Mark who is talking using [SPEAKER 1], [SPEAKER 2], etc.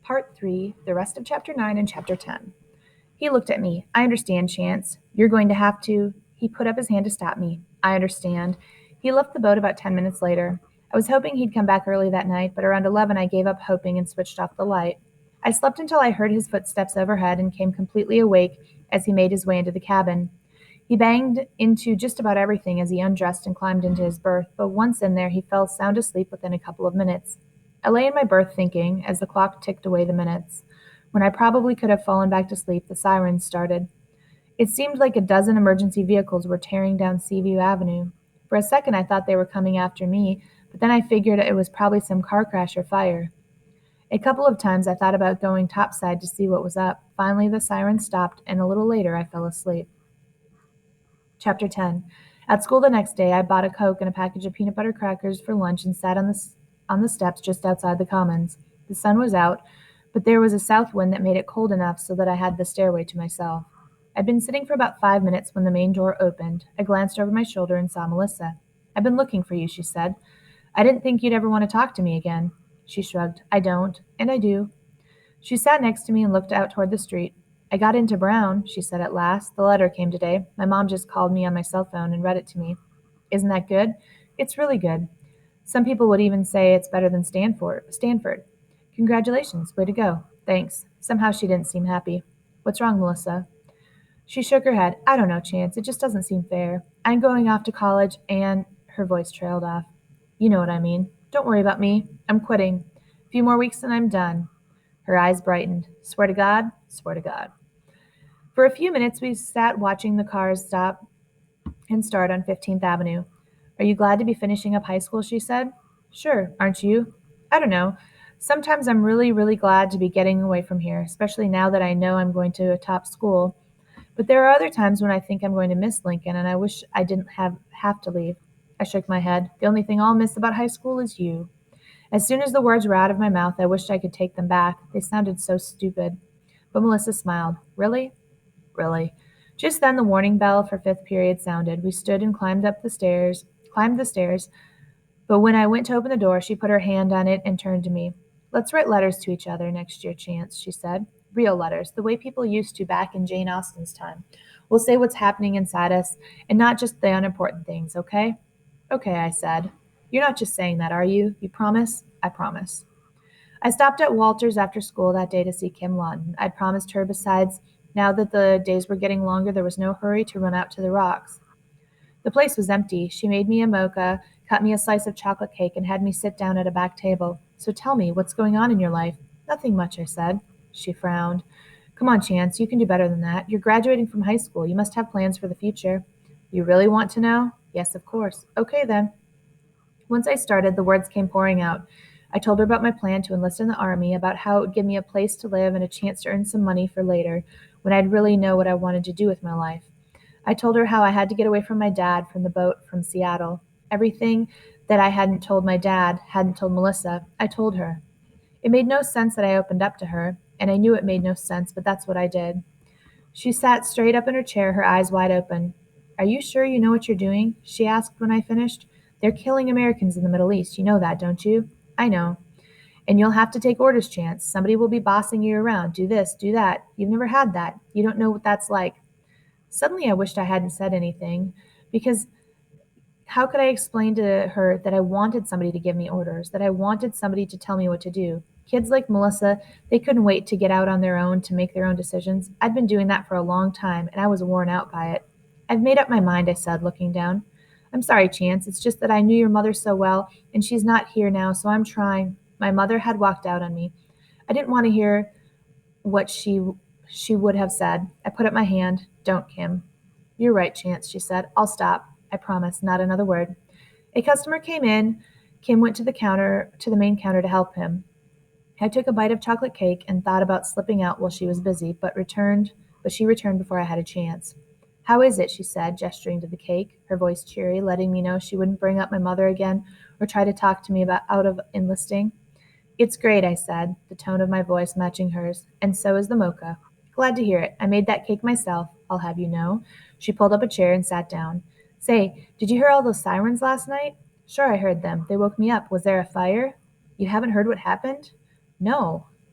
[SPEAKER 1] Part 3, the rest of Chapter 9 and Chapter 10. He looked at me. I understand, Chance. You're going to have to. He put up his hand to stop me. I understand. He left the boat about 10 minutes later. I was hoping he'd come back early that night, but around 11 I gave up hoping and switched off the light. I slept until I heard his footsteps overhead and came completely awake as he made his way into the cabin. He banged into just about everything as he undressed and climbed into his berth, but once in there he fell sound asleep within a couple of minutes. I lay in my berth thinking, as the clock ticked away the minutes. When I probably could have fallen back to sleep, the sirens started. It seemed like a dozen emergency vehicles were tearing down Seaview Avenue. For a second I thought they were coming after me, but then I figured it was probably some car crash or fire. A couple of times I thought about going topside to see what was up. Finally the sirens stopped, and a little later I fell asleep. Chapter 10. At school the next day, I bought a Coke and a package of peanut butter crackers for lunch and sat on the steps just outside the Commons. The sun was out, but there was a south wind that made it cold enough so that I had the stairway to myself. I'd been sitting for about 5 minutes when the main door opened. I glanced over my shoulder and saw Melissa. "I've been looking for you," she said. "I didn't think you'd ever want to talk to me again." She shrugged. "I don't, and I do." She sat next to me and looked out toward the street. "I got into Brown," she said at last. "The letter came today. My mom just called me on my cell phone and read it to me." "Isn't that good?" "It's really good. Some people would even say it's better than Stanford. Congratulations. Way to go." "Thanks." Somehow she didn't seem happy. "What's wrong, Melissa?" She shook her head. "I don't know, Chance. It just doesn't seem fair. I'm going off to college and—" Her voice trailed off. "You know what I mean. Don't worry about me. I'm quitting. A few more weeks and I'm done." Her eyes brightened. "Swear to God?" "Swear to God." For a few minutes we sat watching the cars stop and start on 15th Avenue. "Are you glad to be finishing up high school?" she said. "Sure. Aren't you?" "I don't know. Sometimes I'm really, really glad to be getting away from here, especially now that I know I'm going to a top school. But there are other times when I think I'm going to miss Lincoln, and I wish I didn't have to leave." I shook my head. "The only thing I'll miss about high school is you." As soon as the words were out of my mouth, I wished I could take them back. They sounded so stupid. But Melissa smiled. "Really?" "Really." Just then the warning bell for fifth period sounded. We stood and climbed the stairs, but when I went to open the door, she put her hand on it and turned to me. "Let's write letters to each other next year, Chance," she said. "Real letters, the way people used to back in Jane Austen's time. We'll say what's happening inside us, and not just the unimportant things, okay?" "Okay," I said. "You're not just saying that, are you? You promise?" "I promise." I stopped at Walter's after school that day to see Kim Lawton. I'd promised her. Besides, now that the days were getting longer, there was no hurry to run out to the rocks. The place was empty. She made me a mocha, cut me a slice of chocolate cake, and had me sit down at a back table. "So tell me, what's going on in your life?" "Nothing much," I said. She frowned. "Come on, Chance, you can do better than that. You're graduating from high school. You must have plans for the future." "You really want to know?" "Yes, of course." "Okay, then." Once I started, the words came pouring out. I told her about my plan to enlist in the Army, about how it would give me a place to live and a chance to earn some money for later, when I'd really know what I wanted to do with my life. I told her how I had to get away from my dad, from the boat, from Seattle. Everything that I hadn't told my dad, hadn't told Melissa, I told her. It made no sense that I opened up to her, and I knew it made no sense, but that's what I did. She sat straight up in her chair, her eyes wide open. "Are you sure you know what you're doing?" she asked when I finished. "They're killing Americans in the Middle East. You know that, don't you?" "I know." "And you'll have to take orders, Chance. Somebody will be bossing you around. Do this, do that. You've never had that. You don't know what that's like." Suddenly I wished I hadn't said anything, because how could I explain to her that I wanted somebody to give me orders, that I wanted somebody to tell me what to do? Kids like Melissa, they couldn't wait to get out on their own, to make their own decisions. I'd been doing that for a long time, and I was worn out by it. "I've made up my mind," I said, looking down. "I'm sorry, Chance. It's just that I knew your mother so well, and she's not here now, so I'm trying." My mother had walked out on me. I didn't want to hear what she would have said. I put up my hand. "Don't, Kim." "You're right, Chance," she said. "I'll stop. I promise. Not another word." A customer came in. Kim went to the main counter to help him. I took a bite of chocolate cake and thought about slipping out while she was busy, but she returned before I had a chance. "How is it?" she said, gesturing to the cake, her voice cheery, letting me know she wouldn't bring up my mother again or try to talk to me about out of enlisting. "It's great," I said, the tone of my voice matching hers, "and so is the mocha." "Glad to hear it. I made that cake myself, I'll have you know." She pulled up a chair and sat down. "Say, did you hear all those sirens last night?" "Sure, I heard them. They woke me up. Was there a fire?" "You haven't heard what happened?" "No."